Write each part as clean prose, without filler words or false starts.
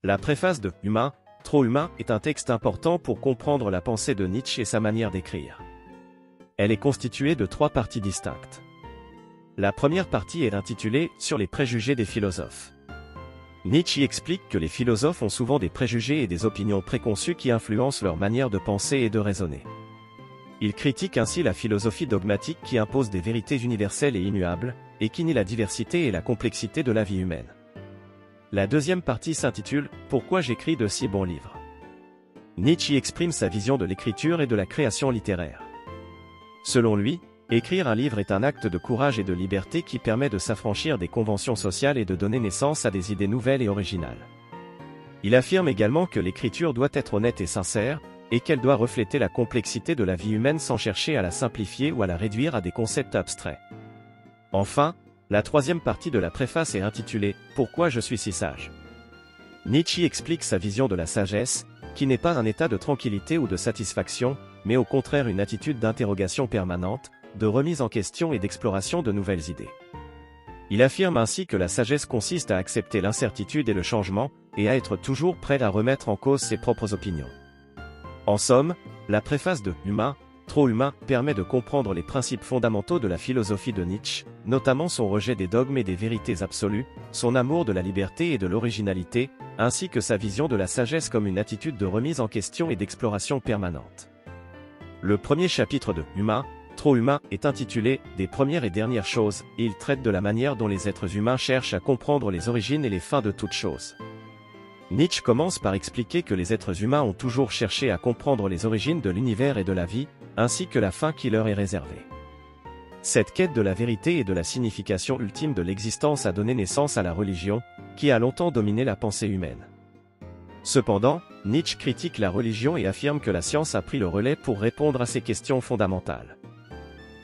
La préface de Humain, trop humain est un texte important pour comprendre la pensée de Nietzsche et sa manière d'écrire. Elle est constituée de 3 parties distinctes. La première partie est intitulée « Sur les préjugés des philosophes ». Nietzsche y explique que les philosophes ont souvent des préjugés et des opinions préconçues qui influencent leur manière de penser et de raisonner. Il critique ainsi la philosophie dogmatique qui impose des vérités universelles et immuables, et qui nie la diversité et la complexité de la vie humaine. La deuxième partie s'intitule « Pourquoi j'écris de si bons livres ». Nietzsche y exprime sa vision de l'écriture et de la création littéraire. Selon lui, écrire un livre est un acte de courage et de liberté qui permet de s'affranchir des conventions sociales et de donner naissance à des idées nouvelles et originales. Il affirme également que l'écriture doit être honnête et sincère, et qu'elle doit refléter la complexité de la vie humaine sans chercher à la simplifier ou à la réduire à des concepts abstraits. Enfin, la troisième partie de la préface est intitulée « Pourquoi je suis si sage ». Nietzsche explique sa vision de la sagesse, qui n'est pas un état de tranquillité ou de satisfaction, mais au contraire une attitude d'interrogation permanente, de remise en question et d'exploration de nouvelles idées. Il affirme ainsi que la sagesse consiste à accepter l'incertitude et le changement, et à être toujours prêt à remettre en cause ses propres opinions. En somme, la préface de Humain, trop humain permet de comprendre les principes fondamentaux de la philosophie de Nietzsche, notamment son rejet des dogmes et des vérités absolues, son amour de la liberté et de l'originalité, ainsi que sa vision de la sagesse comme une attitude de remise en question et d'exploration permanente. Le premier chapitre de Humain, trop humain est intitulé « Des premières et dernières choses » et il traite de la manière dont les êtres humains cherchent à comprendre les origines et les fins de toutes choses. Nietzsche commence par expliquer que les êtres humains ont toujours cherché à comprendre les origines de l'univers et de la vie, ainsi que la fin qui leur est réservée. Cette quête de la vérité et de la signification ultime de l'existence a donné naissance à la religion, qui a longtemps dominé la pensée humaine. Cependant, Nietzsche critique la religion et affirme que la science a pris le relais pour répondre à ces questions fondamentales.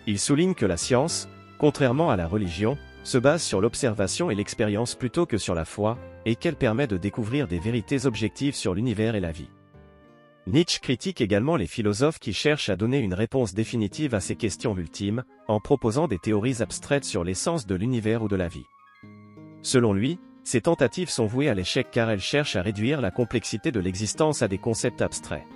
Il souligne que la science, contrairement à la religion, se base sur l'observation et l'expérience plutôt que sur la foi, et qu'elle permet de découvrir des vérités objectives sur l'univers et la vie. Nietzsche critique également les philosophes qui cherchent à donner une réponse définitive à ces questions ultimes, en proposant des théories abstraites sur l'essence de l'univers ou de la vie. Selon lui, ces tentatives sont vouées à l'échec car elles cherchent à réduire la complexité de l'existence à des concepts abstraits.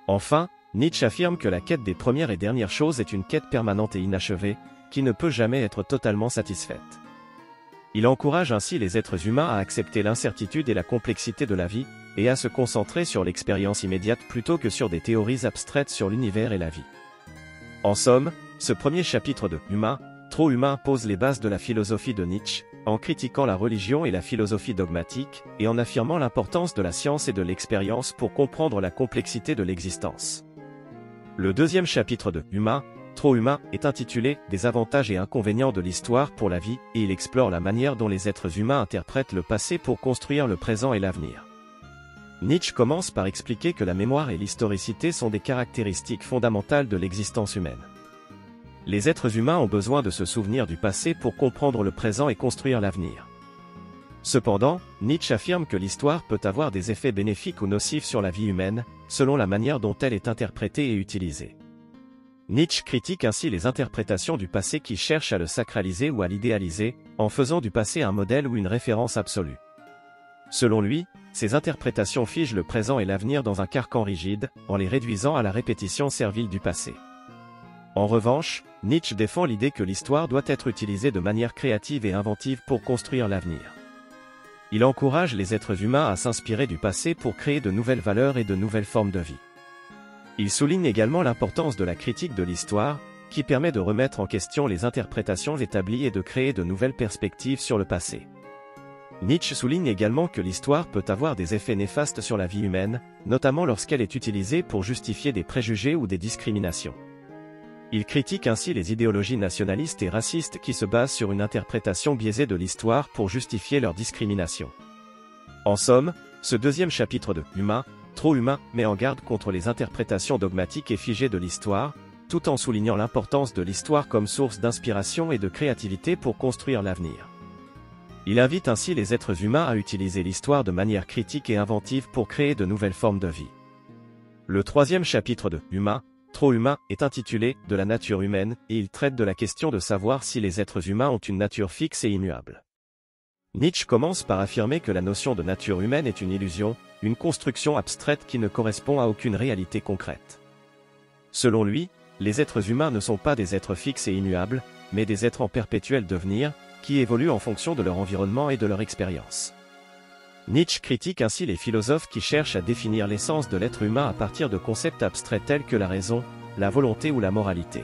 Enfin, Nietzsche affirme que la quête des premières et dernières choses est une quête permanente et inachevée, qui ne peut jamais être totalement satisfaite. Il encourage ainsi les êtres humains à accepter l'incertitude et la complexité de la vie, et à se concentrer sur l'expérience immédiate plutôt que sur des théories abstraites sur l'univers et la vie. En somme, ce premier chapitre de Humain, trop humain pose les bases de la philosophie de Nietzsche, en critiquant la religion et la philosophie dogmatique, et en affirmant l'importance de la science et de l'expérience pour comprendre la complexité de l'existence. Le deuxième chapitre de Humain, trop humain est intitulé « Des avantages et inconvénients de l'histoire pour la vie » et il explore la manière dont les êtres humains interprètent le passé pour construire le présent et l'avenir. Nietzsche commence par expliquer que la mémoire et l'historicité sont des caractéristiques fondamentales de l'existence humaine. Les êtres humains ont besoin de se souvenir du passé pour comprendre le présent et construire l'avenir. Cependant, Nietzsche affirme que l'histoire peut avoir des effets bénéfiques ou nocifs sur la vie humaine, selon la manière dont elle est interprétée et utilisée. Nietzsche critique ainsi les interprétations du passé qui cherchent à le sacraliser ou à l'idéaliser, en faisant du passé un modèle ou une référence absolue. Selon lui, ces interprétations figent le présent et l'avenir dans un carcan rigide, en les réduisant à la répétition servile du passé. En revanche, Nietzsche défend l'idée que l'histoire doit être utilisée de manière créative et inventive pour construire l'avenir. Il encourage les êtres humains à s'inspirer du passé pour créer de nouvelles valeurs et de nouvelles formes de vie. Il souligne également l'importance de la critique de l'histoire, qui permet de remettre en question les interprétations établies et de créer de nouvelles perspectives sur le passé. Nietzsche souligne également que l'histoire peut avoir des effets néfastes sur la vie humaine, notamment lorsqu'elle est utilisée pour justifier des préjugés ou des discriminations. Il critique ainsi les idéologies nationalistes et racistes qui se basent sur une interprétation biaisée de l'histoire pour justifier leur discrimination. En somme, ce deuxième chapitre de Humain, trop humain met en garde contre les interprétations dogmatiques et figées de l'histoire, tout en soulignant l'importance de l'histoire comme source d'inspiration et de créativité pour construire l'avenir. Il invite ainsi les êtres humains à utiliser l'histoire de manière critique et inventive pour créer de nouvelles formes de vie. Le troisième chapitre de Humain, trop humain est intitulé « De la nature humaine » et il traite de la question de savoir si les êtres humains ont une nature fixe et immuable. Nietzsche commence par affirmer que la notion de nature humaine est une illusion, une construction abstraite qui ne correspond à aucune réalité concrète. Selon lui, les êtres humains ne sont pas des êtres fixes et immuables, mais des êtres en perpétuel devenir, qui évoluent en fonction de leur environnement et de leur expérience. Nietzsche critique ainsi les philosophes qui cherchent à définir l'essence de l'être humain à partir de concepts abstraits tels que la raison, la volonté ou la moralité.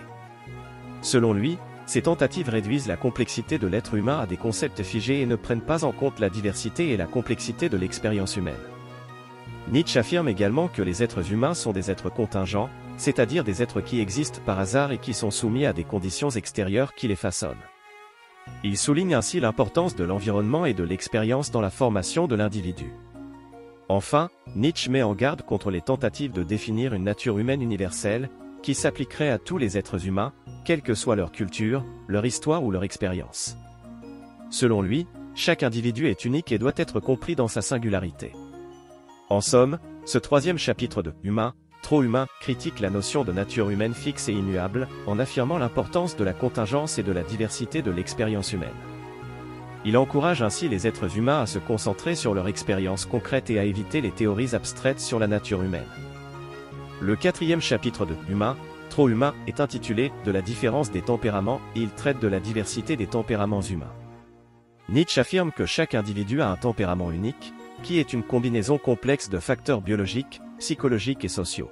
Selon lui, ces tentatives réduisent la complexité de l'être humain à des concepts figés et ne prennent pas en compte la diversité et la complexité de l'expérience humaine. Nietzsche affirme également que les êtres humains sont des êtres contingents, c'est-à-dire des êtres qui existent par hasard et qui sont soumis à des conditions extérieures qui les façonnent. Il souligne ainsi l'importance de l'environnement et de l'expérience dans la formation de l'individu. Enfin, Nietzsche met en garde contre les tentatives de définir une nature humaine universelle, qui s'appliquerait à tous les êtres humains, quelle que soit leur culture, leur histoire ou leur expérience. Selon lui, chaque individu est unique et doit être compris dans sa singularité. En somme, ce troisième chapitre de « Humain, trop humain » critique la notion de nature humaine fixe et immuable, en affirmant l'importance de la contingence et de la diversité de l'expérience humaine. Il encourage ainsi les êtres humains à se concentrer sur leur expérience concrète et à éviter les théories abstraites sur la nature humaine. Le quatrième chapitre de « Humain, trop humain » est intitulé « De la différence des tempéraments » et il traite de la diversité des tempéraments humains. Nietzsche affirme que chaque individu a un tempérament unique, qui est une combinaison complexe de facteurs biologiques, psychologiques et sociaux.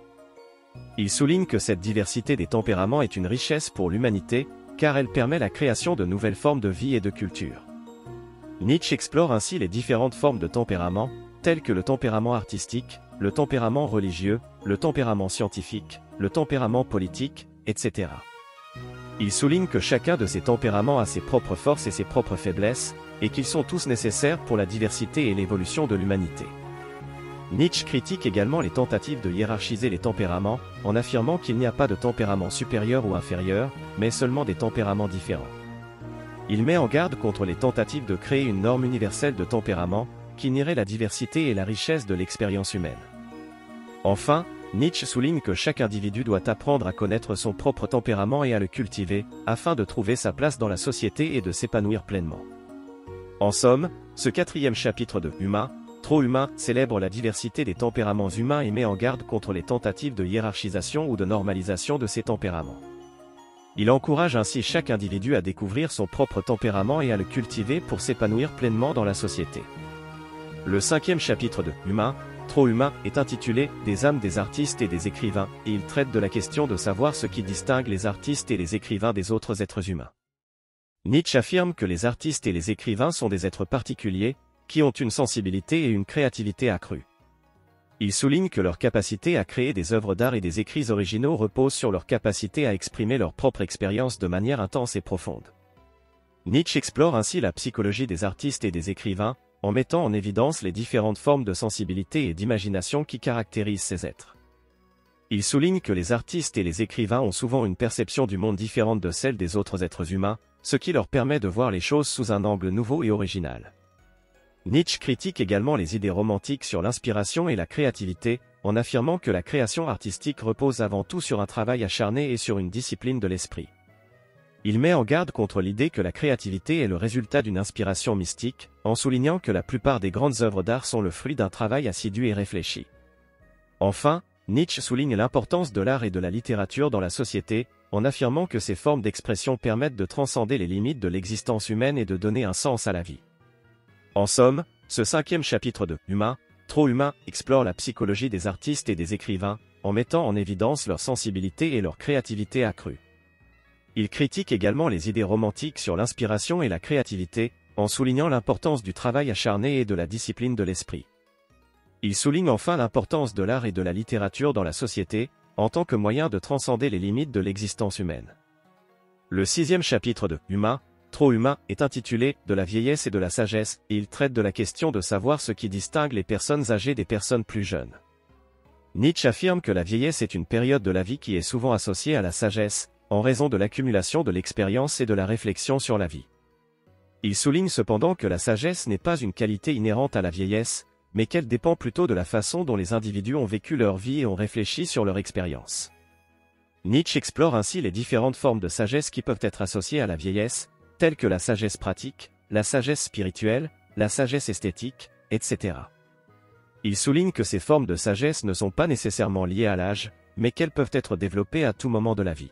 Il souligne que cette diversité des tempéraments est une richesse pour l'humanité, car elle permet la création de nouvelles formes de vie et de culture. Nietzsche explore ainsi les différentes formes de tempérament, telles que le tempérament artistique, le tempérament religieux, le tempérament scientifique, le tempérament politique, etc. Il souligne que chacun de ces tempéraments a ses propres forces et ses propres faiblesses, et qu'ils sont tous nécessaires pour la diversité et l'évolution de l'humanité. Nietzsche critique également les tentatives de hiérarchiser les tempéraments, en affirmant qu'il n'y a pas de tempérament supérieur ou inférieur, mais seulement des tempéraments différents. Il met en garde contre les tentatives de créer une norme universelle de tempérament, qui nierait la diversité et la richesse de l'expérience humaine. Enfin, Nietzsche souligne que chaque individu doit apprendre à connaître son propre tempérament et à le cultiver, afin de trouver sa place dans la société et de s'épanouir pleinement. En somme, ce quatrième chapitre de « Humain, trop humain » célèbre la diversité des tempéraments humains et met en garde contre les tentatives de hiérarchisation ou de normalisation de ces tempéraments. Il encourage ainsi chaque individu à découvrir son propre tempérament et à le cultiver pour s'épanouir pleinement dans la société. Le cinquième chapitre de « Humain, trop humain » est intitulé « Des âmes des artistes et des écrivains » et il traite de la question de savoir ce qui distingue les artistes et les écrivains des autres êtres humains. Nietzsche affirme que les artistes et les écrivains sont des êtres particuliers, qui ont une sensibilité et une créativité accrues. Il souligne que leur capacité à créer des œuvres d'art et des écrits originaux repose sur leur capacité à exprimer leur propre expérience de manière intense et profonde. Nietzsche explore ainsi la psychologie des artistes et des écrivains, en mettant en évidence les différentes formes de sensibilité et d'imagination qui caractérisent ces êtres. Il souligne que les artistes et les écrivains ont souvent une perception du monde différente de celle des autres êtres humains, ce qui leur permet de voir les choses sous un angle nouveau et original. Nietzsche critique également les idées romantiques sur l'inspiration et la créativité, en affirmant que la création artistique repose avant tout sur un travail acharné et sur une discipline de l'esprit. Il met en garde contre l'idée que la créativité est le résultat d'une inspiration mystique, en soulignant que la plupart des grandes œuvres d'art sont le fruit d'un travail assidu et réfléchi. Enfin, Nietzsche souligne l'importance de l'art et de la littérature dans la société, en affirmant que ces formes d'expression permettent de transcender les limites de l'existence humaine et de donner un sens à la vie. En somme, ce cinquième chapitre de « Humain, trop humain » explore la psychologie des artistes et des écrivains, en mettant en évidence leur sensibilité et leur créativité accrue. Il critique également les idées romantiques sur l'inspiration et la créativité, en soulignant l'importance du travail acharné et de la discipline de l'esprit. Il souligne enfin l'importance de l'art et de la littérature dans la société, en tant que moyen de transcender les limites de l'existence humaine. Le sixième chapitre de « Humain, trop humain » est intitulé « De la vieillesse et de la sagesse » et il traite de la question de savoir ce qui distingue les personnes âgées des personnes plus jeunes. Nietzsche affirme que la vieillesse est une période de la vie qui est souvent associée à la sagesse, en raison de l'accumulation de l'expérience et de la réflexion sur la vie. Il souligne cependant que la sagesse n'est pas une qualité inhérente à la vieillesse, mais qu'elle dépend plutôt de la façon dont les individus ont vécu leur vie et ont réfléchi sur leur expérience. Nietzsche explore ainsi les différentes formes de sagesse qui peuvent être associées à la vieillesse, telles que la sagesse pratique, la sagesse spirituelle, la sagesse esthétique, etc. Il souligne que ces formes de sagesse ne sont pas nécessairement liées à l'âge, mais qu'elles peuvent être développées à tout moment de la vie.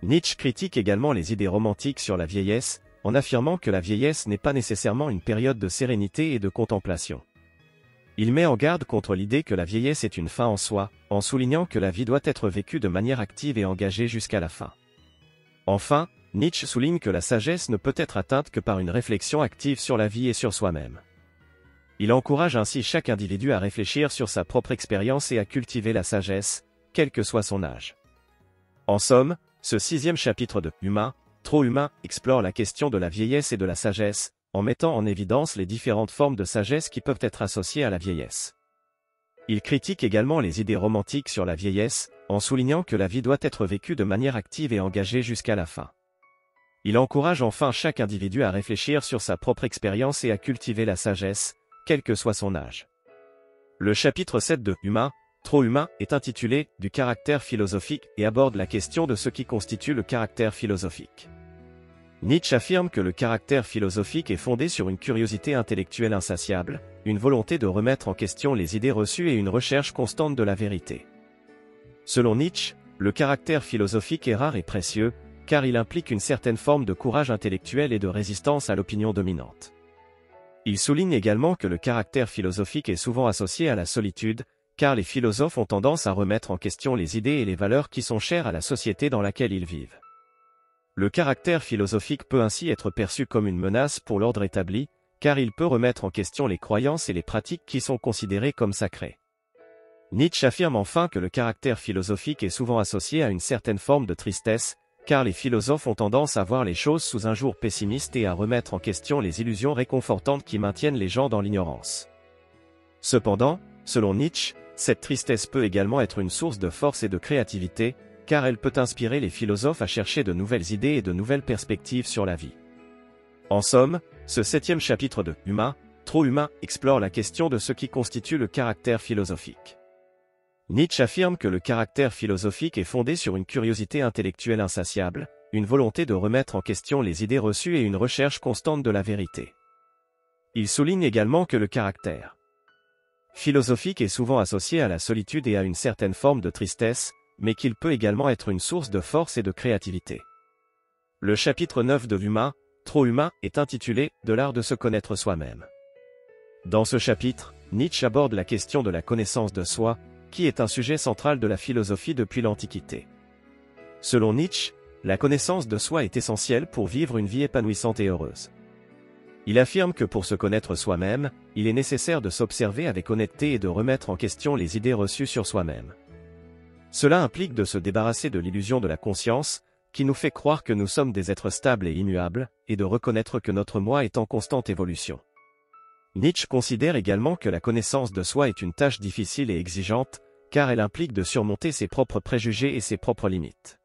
Nietzsche critique également les idées romantiques sur la vieillesse, en affirmant que la vieillesse n'est pas nécessairement une période de sérénité et de contemplation. Il met en garde contre l'idée que la vieillesse est une fin en soi, en soulignant que la vie doit être vécue de manière active et engagée jusqu'à la fin. Enfin, Nietzsche souligne que la sagesse ne peut être atteinte que par une réflexion active sur la vie et sur soi-même. Il encourage ainsi chaque individu à réfléchir sur sa propre expérience et à cultiver la sagesse, quel que soit son âge. En somme, ce 6e chapitre de « Humain, trop humain » explore la question de la vieillesse et de la sagesse, en mettant en évidence les différentes formes de sagesse qui peuvent être associées à la vieillesse. Il critique également les idées romantiques sur la vieillesse, en soulignant que la vie doit être vécue de manière active et engagée jusqu'à la fin. Il encourage enfin chaque individu à réfléchir sur sa propre expérience et à cultiver la sagesse, quel que soit son âge. Le chapitre 7 de « Humain, trop humain » est intitulé « Du caractère philosophique » et aborde la question de ce qui constitue le caractère philosophique. Nietzsche affirme que le caractère philosophique est fondé sur une curiosité intellectuelle insatiable, une volonté de remettre en question les idées reçues et une recherche constante de la vérité. Selon Nietzsche, le caractère philosophique est rare et précieux, car il implique une certaine forme de courage intellectuel et de résistance à l'opinion dominante. Il souligne également que le caractère philosophique est souvent associé à la solitude, car les philosophes ont tendance à remettre en question les idées et les valeurs qui sont chères à la société dans laquelle ils vivent. Le caractère philosophique peut ainsi être perçu comme une menace pour l'ordre établi, car il peut remettre en question les croyances et les pratiques qui sont considérées comme sacrées. Nietzsche affirme enfin que le caractère philosophique est souvent associé à une certaine forme de tristesse, car les philosophes ont tendance à voir les choses sous un jour pessimiste et à remettre en question les illusions réconfortantes qui maintiennent les gens dans l'ignorance. Cependant, selon Nietzsche, cette tristesse peut également être une source de force et de créativité, car elle peut inspirer les philosophes à chercher de nouvelles idées et de nouvelles perspectives sur la vie. En somme, ce 7e chapitre de « Humain, trop humain » explore la question de ce qui constitue le caractère philosophique. Nietzsche affirme que le caractère philosophique est fondé sur une curiosité intellectuelle insatiable, une volonté de remettre en question les idées reçues et une recherche constante de la vérité. Il souligne également que le caractère philosophique est souvent associé à la solitude et à une certaine forme de tristesse, mais qu'il peut également être une source de force et de créativité. Le chapitre 9 de « Humain, trop humain » est intitulé « De l'art de se connaître soi-même ». Dans ce chapitre, Nietzsche aborde la question de la connaissance de soi, qui est un sujet central de la philosophie depuis l'Antiquité. Selon Nietzsche, la connaissance de soi est essentielle pour vivre une vie épanouissante et heureuse. Il affirme que pour se connaître soi-même, il est nécessaire de s'observer avec honnêteté et de remettre en question les idées reçues sur soi-même. Cela implique de se débarrasser de l'illusion de la conscience, qui nous fait croire que nous sommes des êtres stables et immuables, et de reconnaître que notre moi est en constante évolution. Nietzsche considère également que la connaissance de soi est une tâche difficile et exigeante, car elle implique de surmonter ses propres préjugés et ses propres limites.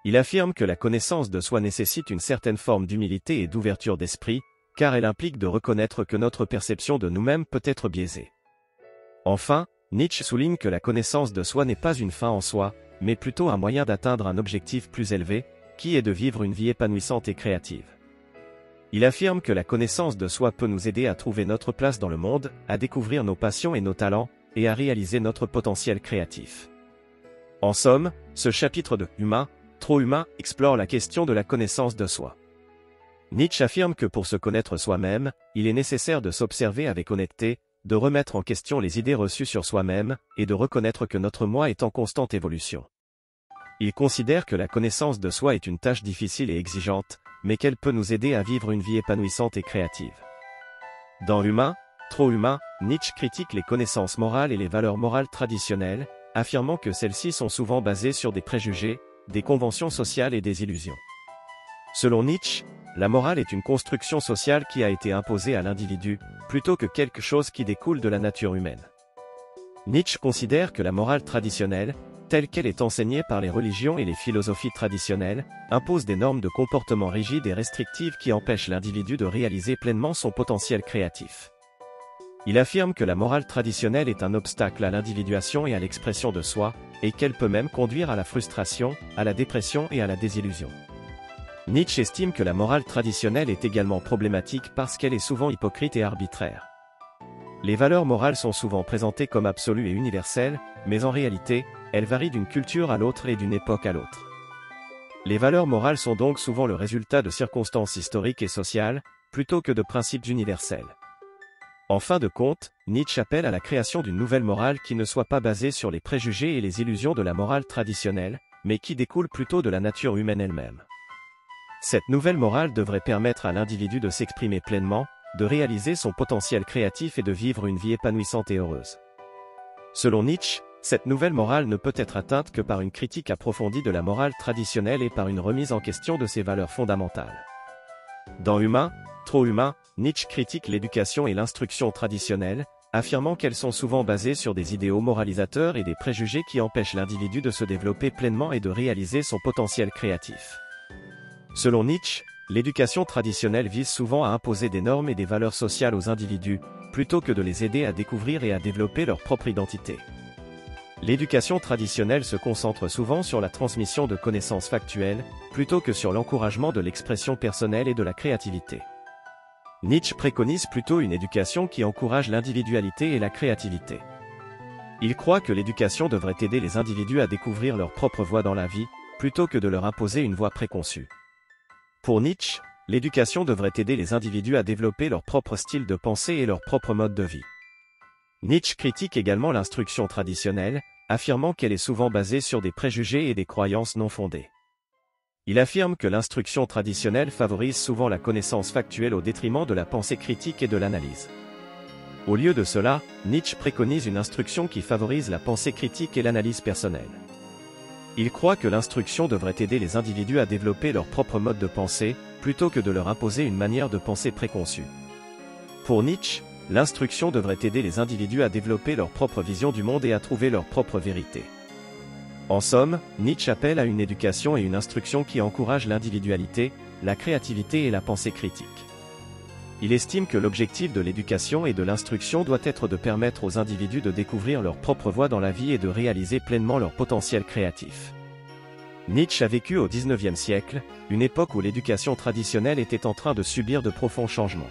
Il affirme que la connaissance de soi nécessite une certaine forme d'humilité et d'ouverture d'esprit, car elle implique de reconnaître que notre perception de nous-mêmes peut être biaisée. Enfin, Nietzsche souligne que la connaissance de soi n'est pas une fin en soi, mais plutôt un moyen d'atteindre un objectif plus élevé, qui est de vivre une vie épanouissante et créative. Il affirme que la connaissance de soi peut nous aider à trouver notre place dans le monde, à découvrir nos passions et nos talents, et à réaliser notre potentiel créatif. En somme, ce chapitre de « Humain, trop humain » explore la question de la connaissance de soi. Nietzsche affirme que pour se connaître soi-même, il est nécessaire de s'observer avec honnêteté, de remettre en question les idées reçues sur soi-même, et de reconnaître que notre moi est en constante évolution. Il considère que la connaissance de soi est une tâche difficile et exigeante, mais qu'elle peut nous aider à vivre une vie épanouissante et créative. Dans Humain, trop humain, Nietzsche critique les connaissances morales et les valeurs morales traditionnelles, affirmant que celles-ci sont souvent basées sur des préjugés, des conventions sociales et des illusions. Selon Nietzsche, la morale est une construction sociale qui a été imposée à l'individu, plutôt que quelque chose qui découle de la nature humaine. Nietzsche considère que la morale traditionnelle, telle qu'elle est enseignée par les religions et les philosophies traditionnelles, impose des normes de comportement rigides et restrictives qui empêchent l'individu de réaliser pleinement son potentiel créatif. Il affirme que la morale traditionnelle est un obstacle à l'individuation et à l'expression de soi, et qu'elle peut même conduire à la frustration, à la dépression et à la désillusion. Nietzsche estime que la morale traditionnelle est également problématique parce qu'elle est souvent hypocrite et arbitraire. Les valeurs morales sont souvent présentées comme absolues et universelles, mais en réalité, elles varient d'une culture à l'autre et d'une époque à l'autre. Les valeurs morales sont donc souvent le résultat de circonstances historiques et sociales, plutôt que de principes universels. En fin de compte, Nietzsche appelle à la création d'une nouvelle morale qui ne soit pas basée sur les préjugés et les illusions de la morale traditionnelle, mais qui découle plutôt de la nature humaine elle-même. Cette nouvelle morale devrait permettre à l'individu de s'exprimer pleinement, de réaliser son potentiel créatif et de vivre une vie épanouissante et heureuse. Selon Nietzsche, cette nouvelle morale ne peut être atteinte que par une critique approfondie de la morale traditionnelle et par une remise en question de ses valeurs fondamentales. Dans Humain, trop humain, Nietzsche critique l'éducation et l'instruction traditionnelles, affirmant qu'elles sont souvent basées sur des idéaux moralisateurs et des préjugés qui empêchent l'individu de se développer pleinement et de réaliser son potentiel créatif. Selon Nietzsche, l'éducation traditionnelle vise souvent à imposer des normes et des valeurs sociales aux individus, plutôt que de les aider à découvrir et à développer leur propre identité. L'éducation traditionnelle se concentre souvent sur la transmission de connaissances factuelles, plutôt que sur l'encouragement de l'expression personnelle et de la créativité. Nietzsche préconise plutôt une éducation qui encourage l'individualité et la créativité. Il croit que l'éducation devrait aider les individus à découvrir leur propre voie dans la vie, plutôt que de leur imposer une voie préconçue. Pour Nietzsche, l'éducation devrait aider les individus à développer leur propre style de pensée et leur propre mode de vie. Nietzsche critique également l'instruction traditionnelle, affirmant qu'elle est souvent basée sur des préjugés et des croyances non fondées. Il affirme que l'instruction traditionnelle favorise souvent la connaissance factuelle au détriment de la pensée critique et de l'analyse. Au lieu de cela, Nietzsche préconise une instruction qui favorise la pensée critique et l'analyse personnelle. Il croit que l'instruction devrait aider les individus à développer leur propre mode de pensée, plutôt que de leur imposer une manière de penser préconçue. Pour Nietzsche, l'instruction devrait aider les individus à développer leur propre vision du monde et à trouver leur propre vérité. En somme, Nietzsche appelle à une éducation et une instruction qui encouragent l'individualité, la créativité et la pensée critique. Il estime que l'objectif de l'éducation et de l'instruction doit être de permettre aux individus de découvrir leur propre voie dans la vie et de réaliser pleinement leur potentiel créatif. Nietzsche a vécu au XIXe siècle, une époque où l'éducation traditionnelle était en train de subir de profonds changements.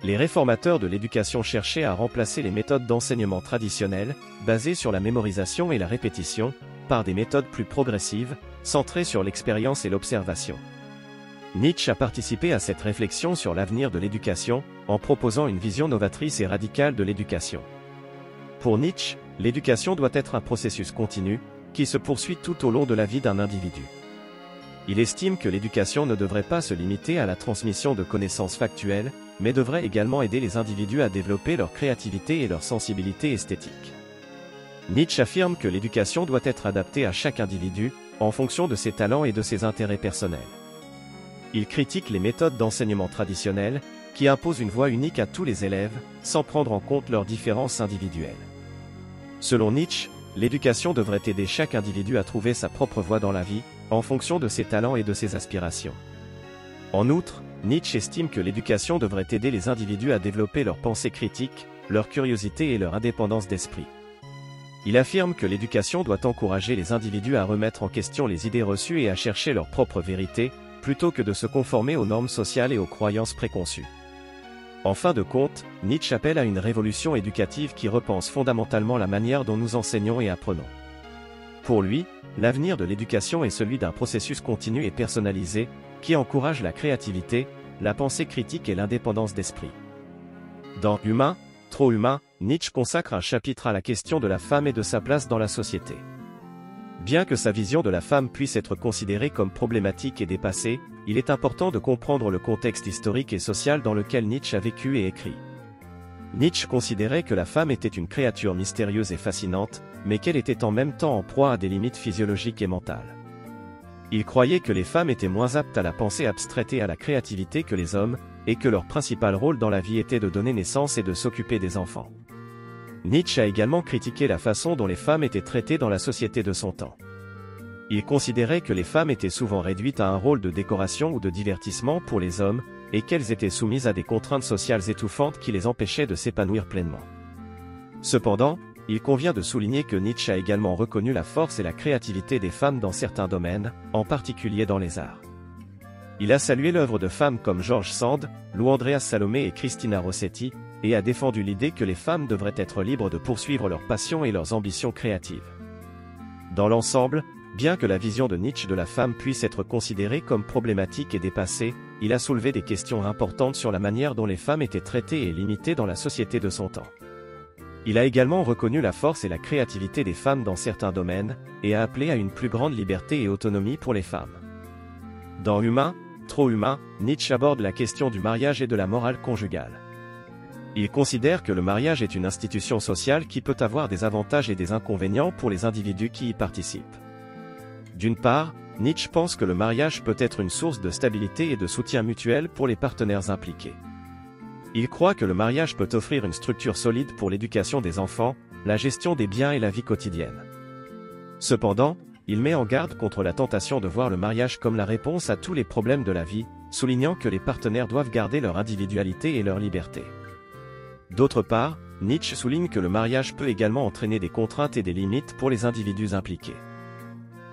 Les réformateurs de l'éducation cherchaient à remplacer les méthodes d'enseignement traditionnelles, basées sur la mémorisation et la répétition, par des méthodes plus progressives, centrées sur l'expérience et l'observation. Nietzsche a participé à cette réflexion sur l'avenir de l'éducation, en proposant une vision novatrice et radicale de l'éducation. Pour Nietzsche, l'éducation doit être un processus continu, qui se poursuit tout au long de la vie d'un individu. Il estime que l'éducation ne devrait pas se limiter à la transmission de connaissances factuelles, mais devrait également aider les individus à développer leur créativité et leur sensibilité esthétique. Nietzsche affirme que l'éducation doit être adaptée à chaque individu, en fonction de ses talents et de ses intérêts personnels. Il critique les méthodes d'enseignement traditionnelles, qui imposent une voie unique à tous les élèves, sans prendre en compte leurs différences individuelles. Selon Nietzsche, l'éducation devrait aider chaque individu à trouver sa propre voie dans la vie, en fonction de ses talents et de ses aspirations. En outre, Nietzsche estime que l'éducation devrait aider les individus à développer leur pensée critique, leur curiosité et leur indépendance d'esprit. Il affirme que l'éducation doit encourager les individus à remettre en question les idées reçues et à chercher leur propre vérité, plutôt que de se conformer aux normes sociales et aux croyances préconçues. En fin de compte, Nietzsche appelle à une révolution éducative qui repense fondamentalement la manière dont nous enseignons et apprenons. Pour lui, l'avenir de l'éducation est celui d'un processus continu et personnalisé, qui encourage la créativité, la pensée critique et l'indépendance d'esprit. Dans Humain, trop humain, Nietzsche consacre un chapitre à la question de la femme et de sa place dans la société. Bien que sa vision de la femme puisse être considérée comme problématique et dépassée, il est important de comprendre le contexte historique et social dans lequel Nietzsche a vécu et écrit. Nietzsche considérait que la femme était une créature mystérieuse et fascinante, mais qu'elle était en même temps en proie à des limites physiologiques et mentales. Il croyait que les femmes étaient moins aptes à la pensée abstraite et à la créativité que les hommes, et que leur principal rôle dans la vie était de donner naissance et de s'occuper des enfants. Nietzsche a également critiqué la façon dont les femmes étaient traitées dans la société de son temps. Il considérait que les femmes étaient souvent réduites à un rôle de décoration ou de divertissement pour les hommes, et qu'elles étaient soumises à des contraintes sociales étouffantes qui les empêchaient de s'épanouir pleinement. Cependant, il convient de souligner que Nietzsche a également reconnu la force et la créativité des femmes dans certains domaines, en particulier dans les arts. Il a salué l'œuvre de femmes comme George Sand, Lou Andreas Salomé et Christina Rossetti, et a défendu l'idée que les femmes devraient être libres de poursuivre leurs passions et leurs ambitions créatives. Dans l'ensemble, bien que la vision de Nietzsche de la femme puisse être considérée comme problématique et dépassée, il a soulevé des questions importantes sur la manière dont les femmes étaient traitées et limitées dans la société de son temps. Il a également reconnu la force et la créativité des femmes dans certains domaines, et a appelé à une plus grande liberté et autonomie pour les femmes. Dans Humain, trop humain, Nietzsche aborde la question du mariage et de la morale conjugale. Il considère que le mariage est une institution sociale qui peut avoir des avantages et des inconvénients pour les individus qui y participent. D'une part, Nietzsche pense que le mariage peut être une source de stabilité et de soutien mutuel pour les partenaires impliqués. Il croit que le mariage peut offrir une structure solide pour l'éducation des enfants, la gestion des biens et la vie quotidienne. Cependant, il met en garde contre la tentation de voir le mariage comme la réponse à tous les problèmes de la vie, soulignant que les partenaires doivent garder leur individualité et leur liberté. D'autre part, Nietzsche souligne que le mariage peut également entraîner des contraintes et des limites pour les individus impliqués.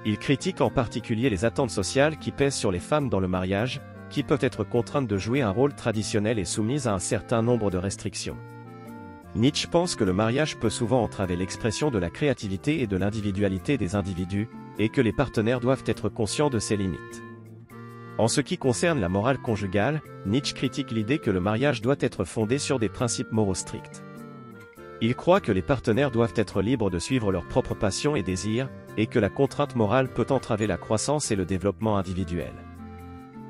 Il critique en particulier les attentes sociales qui pèsent sur les femmes dans le mariage, qui peuvent être contraintes de jouer un rôle traditionnel et soumises à un certain nombre de restrictions. Nietzsche pense que le mariage peut souvent entraver l'expression de la créativité et de l'individualité des individus, et que les partenaires doivent être conscients de ces limites. En ce qui concerne la morale conjugale, Nietzsche critique l'idée que le mariage doit être fondé sur des principes moraux stricts. Il croit que les partenaires doivent être libres de suivre leurs propres passions et désirs, et que la contrainte morale peut entraver la croissance et le développement individuel.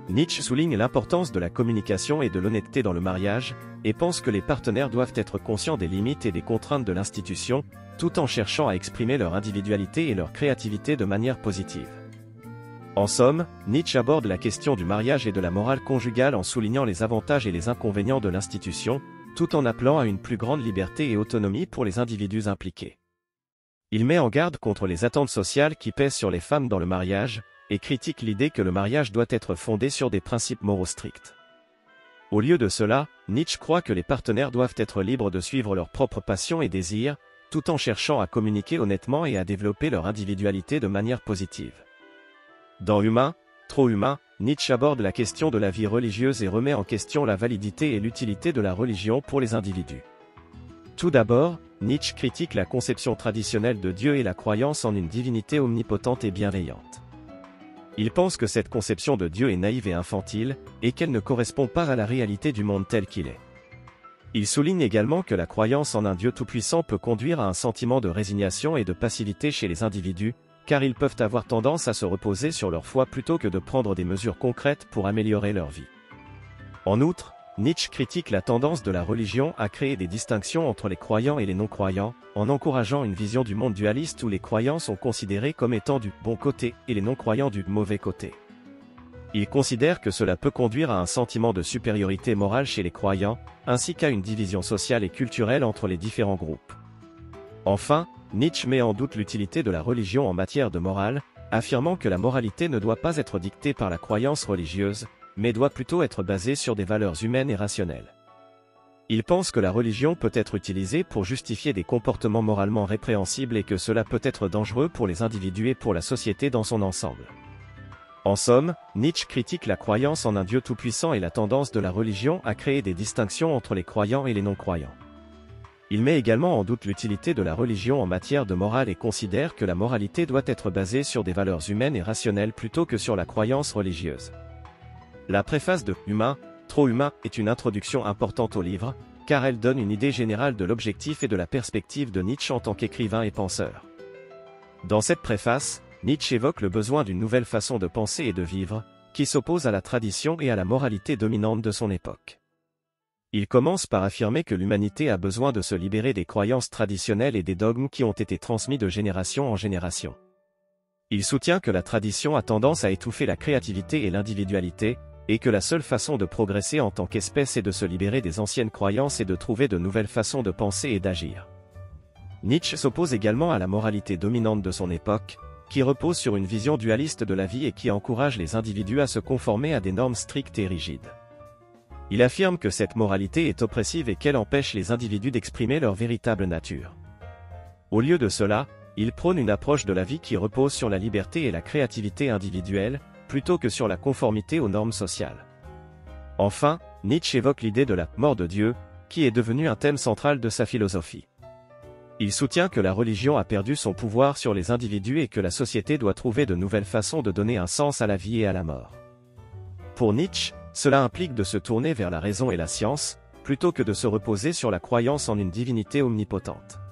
Nietzsche souligne l'importance de la communication et de l'honnêteté dans le mariage, et pense que les partenaires doivent être conscients des limites et des contraintes de l'institution, tout en cherchant à exprimer leur individualité et leur créativité de manière positive. En somme, Nietzsche aborde la question du mariage et de la morale conjugale en soulignant les avantages et les inconvénients de l'institution, tout en appelant à une plus grande liberté et autonomie pour les individus impliqués. Il met en garde contre les attentes sociales qui pèsent sur les femmes dans le mariage, et critique l'idée que le mariage doit être fondé sur des principes moraux stricts. Au lieu de cela, Nietzsche croit que les partenaires doivent être libres de suivre leurs propres passions et désirs, tout en cherchant à communiquer honnêtement et à développer leur individualité de manière positive. Dans Humain, trop humain, Nietzsche aborde la question de la vie religieuse et remet en question la validité et l'utilité de la religion pour les individus. Tout d'abord, Nietzsche critique la conception traditionnelle de Dieu et la croyance en une divinité omnipotente et bienveillante. Il pense que cette conception de Dieu est naïve et infantile, et qu'elle ne correspond pas à la réalité du monde tel qu'il est. Il souligne également que la croyance en un Dieu tout-puissant peut conduire à un sentiment de résignation et de passivité chez les individus, car ils peuvent avoir tendance à se reposer sur leur foi plutôt que de prendre des mesures concrètes pour améliorer leur vie. En outre, Nietzsche critique la tendance de la religion à créer des distinctions entre les croyants et les non-croyants, en encourageant une vision du monde dualiste où les croyants sont considérés comme étant du bon côté et les non-croyants du mauvais côté. Il considère que cela peut conduire à un sentiment de supériorité morale chez les croyants, ainsi qu'à une division sociale et culturelle entre les différents groupes. Enfin, Nietzsche met en doute l'utilité de la religion en matière de morale, affirmant que la moralité ne doit pas être dictée par la croyance religieuse, mais doit plutôt être basée sur des valeurs humaines et rationnelles. Il pense que la religion peut être utilisée pour justifier des comportements moralement répréhensibles et que cela peut être dangereux pour les individus et pour la société dans son ensemble. En somme, Nietzsche critique la croyance en un Dieu tout-puissant et la tendance de la religion à créer des distinctions entre les croyants et les non-croyants. Il met également en doute l'utilité de la religion en matière de morale et considère que la moralité doit être basée sur des valeurs humaines et rationnelles plutôt que sur la croyance religieuse. La préface de Humain, trop humain est une introduction importante au livre, car elle donne une idée générale de l'objectif et de la perspective de Nietzsche en tant qu'écrivain et penseur. Dans cette préface, Nietzsche évoque le besoin d'une nouvelle façon de penser et de vivre, qui s'oppose à la tradition et à la moralité dominante de son époque. Il commence par affirmer que l'humanité a besoin de se libérer des croyances traditionnelles et des dogmes qui ont été transmis de génération en génération. Il soutient que la tradition a tendance à étouffer la créativité et l'individualité, et que la seule façon de progresser en tant qu'espèce est de se libérer des anciennes croyances et de trouver de nouvelles façons de penser et d'agir. Nietzsche s'oppose également à la moralité dominante de son époque, qui repose sur une vision dualiste de la vie et qui encourage les individus à se conformer à des normes strictes et rigides. Il affirme que cette moralité est oppressive et qu'elle empêche les individus d'exprimer leur véritable nature. Au lieu de cela, il prône une approche de la vie qui repose sur la liberté et la créativité individuelle, plutôt que sur la conformité aux normes sociales. Enfin, Nietzsche évoque l'idée de la « mort de Dieu », qui est devenue un thème central de sa philosophie. Il soutient que la religion a perdu son pouvoir sur les individus et que la société doit trouver de nouvelles façons de donner un sens à la vie et à la mort. Pour Nietzsche, cela implique de se tourner vers la raison et la science, plutôt que de se reposer sur la croyance en une divinité omnipotente.